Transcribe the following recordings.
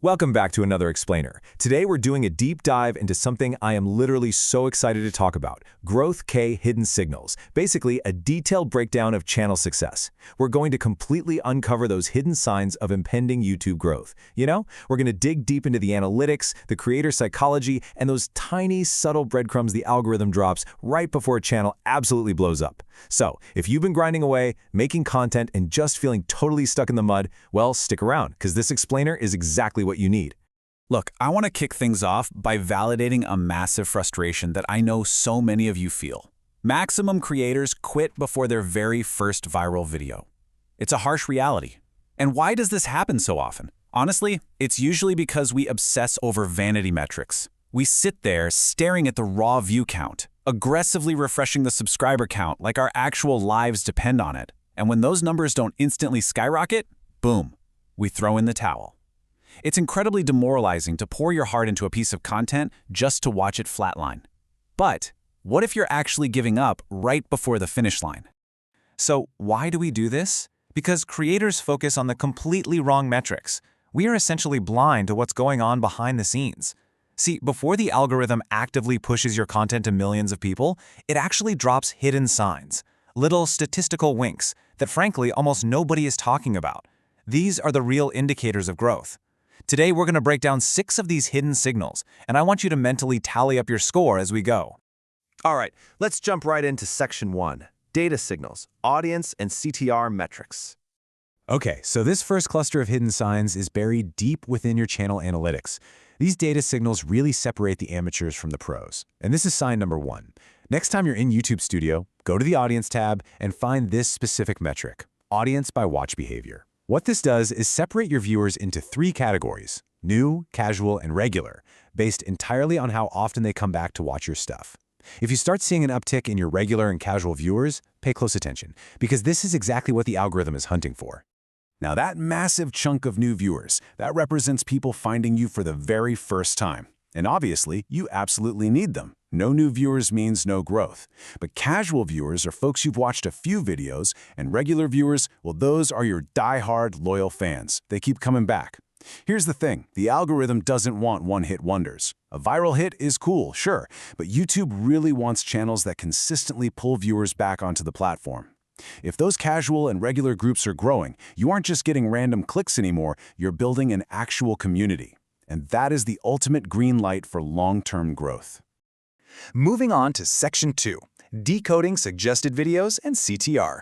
Welcome back to another Explainer. Today we're doing a deep dive into something I am literally so excited to talk about, Growth K Hidden Signals, basically a detailed breakdown of channel success. We're going to completely uncover those hidden signs of impending YouTube growth. We're going to dig deep into the analytics, the creator psychology, and those tiny, subtle breadcrumbs the algorithm drops right before a channel absolutely blows up. So, if you've been grinding away, making content, and just feeling totally stuck in the mud, well, stick around, because this Explainer is exactly what you need. Look, I want to kick things off by validating a massive frustration that I know so many of you feel. Maximum creators quit before their very first viral video. It's a harsh reality. And why does this happen so often? Honestly, it's usually because we obsess over vanity metrics. We sit there staring at the raw view count, aggressively refreshing the subscriber count like our actual lives depend on it. And when those numbers don't instantly skyrocket, boom, we throw in the towel. It's incredibly demoralizing to pour your heart into a piece of content just to watch it flatline. But what if you're actually giving up right before the finish line? So why do we do this? Because creators focus on the completely wrong metrics. We are essentially blind to what's going on behind the scenes. See, before the algorithm actively pushes your content to millions of people, it actually drops hidden signs, little statistical winks that frankly almost nobody is talking about. These are the real indicators of growth. Today, we're going to break down 6 of these hidden signals, and I want you to mentally tally up your score as we go. All right, let's jump right into Section 1, Data Signals, Audience and CTR Metrics. Okay, so this first cluster of hidden signs is buried deep within your channel analytics. These data signals really separate the amateurs from the pros, and this is sign number 1. Next time you're in YouTube Studio, go to the Audience tab and find this specific metric, Audience by Watch Behavior. What this does is separate your viewers into 3 categories, new, casual, and regular, based entirely on how often they come back to watch your stuff. If you start seeing an uptick in your regular and casual viewers, pay close attention, because this is exactly what the algorithm is hunting for. Now that massive chunk of new viewers, that represents people finding you for the very first time. And obviously, you absolutely need them. No new viewers means no growth. But casual viewers are folks who've watched a few videos, and regular viewers, well, those are your die-hard, loyal fans. They keep coming back. Here's the thing, the algorithm doesn't want one-hit wonders. A viral hit is cool, sure, but YouTube really wants channels that consistently pull viewers back onto the platform. If those casual and regular groups are growing, you aren't just getting random clicks anymore, you're building an actual community. And that is the ultimate green light for long-term growth. Moving on to Section 2, Decoding Suggested Videos and CTR.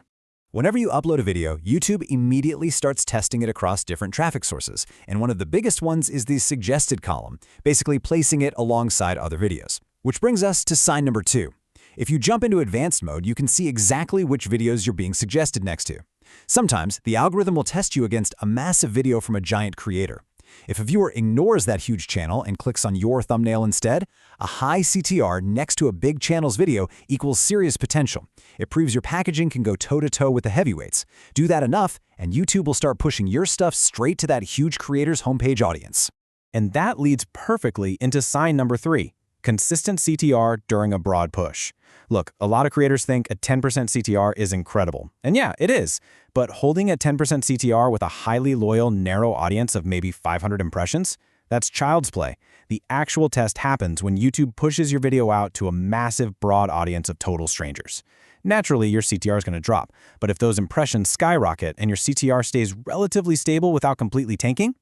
Whenever you upload a video, YouTube immediately starts testing it across different traffic sources, and one of the biggest ones is the suggested column, basically placing it alongside other videos. Which brings us to sign number 2. If you jump into advanced mode, you can see exactly which videos you're being suggested next to. Sometimes, the algorithm will test you against a massive video from a giant creator. If a viewer ignores that huge channel and clicks on your thumbnail instead, a high CTR next to a big channel's video equals serious potential. It proves your packaging can go toe-to-toe with the heavyweights. Do that enough, and YouTube will start pushing your stuff straight to that huge creator's homepage audience. And that leads perfectly into sign number 3, consistent CTR during a broad push. Look, a lot of creators think a 10% CTR is incredible. And yeah, it is. But holding a 10% CTR with a highly loyal, narrow audience of maybe 500 impressions? That's child's play. The actual test happens when YouTube pushes your video out to a massive, broad audience of total strangers. Naturally, your CTR is going to drop. But if those impressions skyrocket and your CTR stays relatively stable without completely tanking,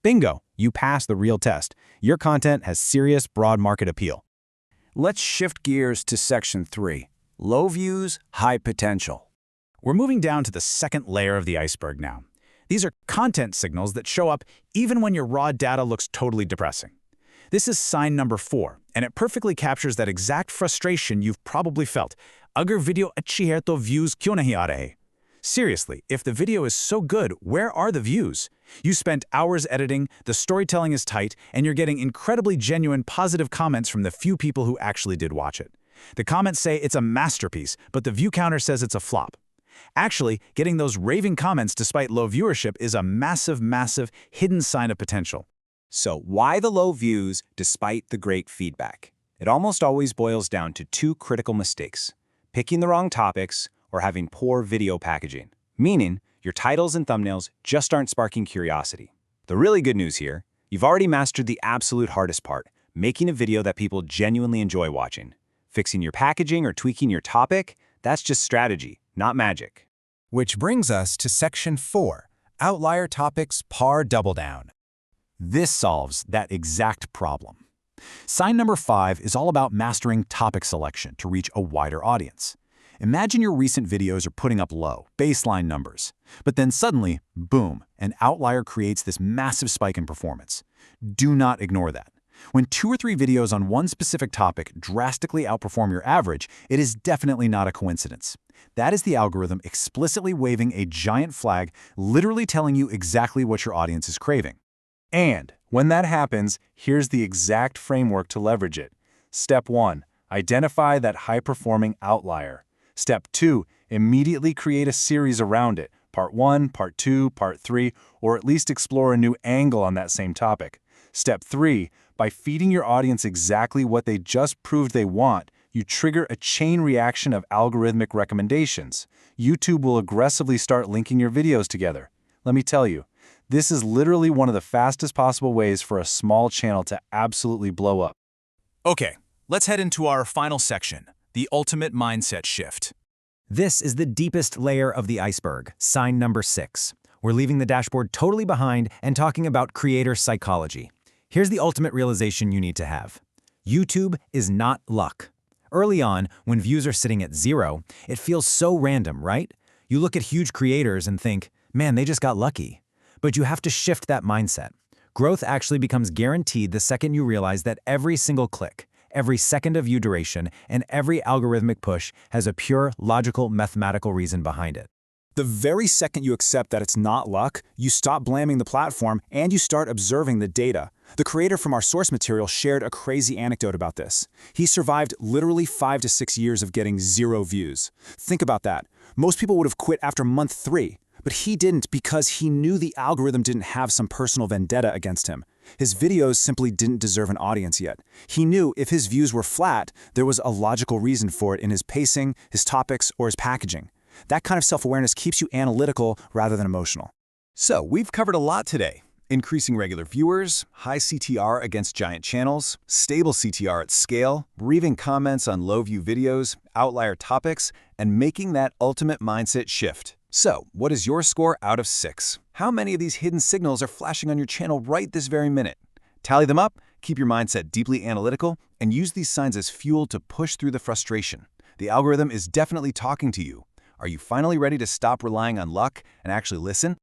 bingo, you pass the real test. Your content has serious, broad market appeal. Let's shift gears to Section 3, Low Views, High Potential. We're moving down to the second layer of the iceberg now. These are content signals that show up even when your raw data looks totally depressing. This is sign number 4, and it perfectly captures that exact frustration you've probably felt. Agar video achhi hai to views kyun nahi aa rahe? Seriously, if the video is so good, where are the views? You spent hours editing, the storytelling is tight, and you're getting incredibly genuine positive comments from the few people who actually did watch it. The comments say it's a masterpiece, but the view counter says it's a flop. Actually, getting those raving comments despite low viewership is a massive, massive hidden sign of potential. So why the low views despite the great feedback? It almost always boils down to 2 critical mistakes: picking the wrong topics or having poor video packaging, meaning your titles and thumbnails just aren't sparking curiosity. The really good news here, You've already mastered the absolute hardest part, making a video that people genuinely enjoy watching. Fixing your packaging or tweaking your topic, that's just strategy, not magic. Which brings us to Section 4, Outlier Topics Par Double Down. This solves that exact problem. Sign number 5 is all about mastering topic selection to reach a wider audience. Imagine your recent videos are putting up low, baseline numbers. But then suddenly, boom, an outlier creates this massive spike in performance. Do not ignore that. When 2 or 3 videos on one specific topic drastically outperform your average, it is definitely not a coincidence. That is the algorithm explicitly waving a giant flag, literally telling you exactly what your audience is craving. And when that happens, here's the exact framework to leverage it. Step 1, identify that high-performing outlier. Step 2, immediately create a series around it, Part 1, Part 2, Part 3, or at least explore a new angle on that same topic. Step 3, by feeding your audience exactly what they just proved they want, you trigger a chain reaction of algorithmic recommendations. YouTube will aggressively start linking your videos together. Let me tell you, this is literally one of the fastest possible ways for a small channel to absolutely blow up. Okay, let's head into our final section, the ultimate mindset shift. This is the deepest layer of the iceberg, sign number 6. We're leaving the dashboard totally behind and talking about creator psychology. Here's the ultimate realization you need to have. YouTube is not luck. Early on, when views are sitting at 0, it feels so random, right? You look at huge creators and think, man, they just got lucky. But you have to shift that mindset. Growth actually becomes guaranteed the second you realize that every single click, every second of view duration, and every algorithmic push has a pure, logical, mathematical reason behind it. The very second you accept that it's not luck, you stop blaming the platform and you start observing the data. The creator from our source material shared a crazy anecdote about this. He survived literally 5 to 6 years of getting 0 views. Think about that. Most people would have quit after month 3, but he didn't because he knew the algorithm didn't have some personal vendetta against him. His videos simply didn't deserve an audience yet. He knew if his views were flat, there was a logical reason for it in his pacing, his topics, or his packaging. That kind of self-awareness keeps you analytical rather than emotional. So, we've covered a lot today. Increasing regular viewers, high CTR against giant channels, stable CTR at scale, reaving comments on low-view videos, outlier topics, and making that ultimate mindset shift. So, what is your score out of 6? How many of these hidden signals are flashing on your channel right this very minute? Tally them up, keep your mindset deeply analytical, and use these signs as fuel to push through the frustration. The algorithm is definitely talking to you. Are you finally ready to stop relying on luck and actually listen?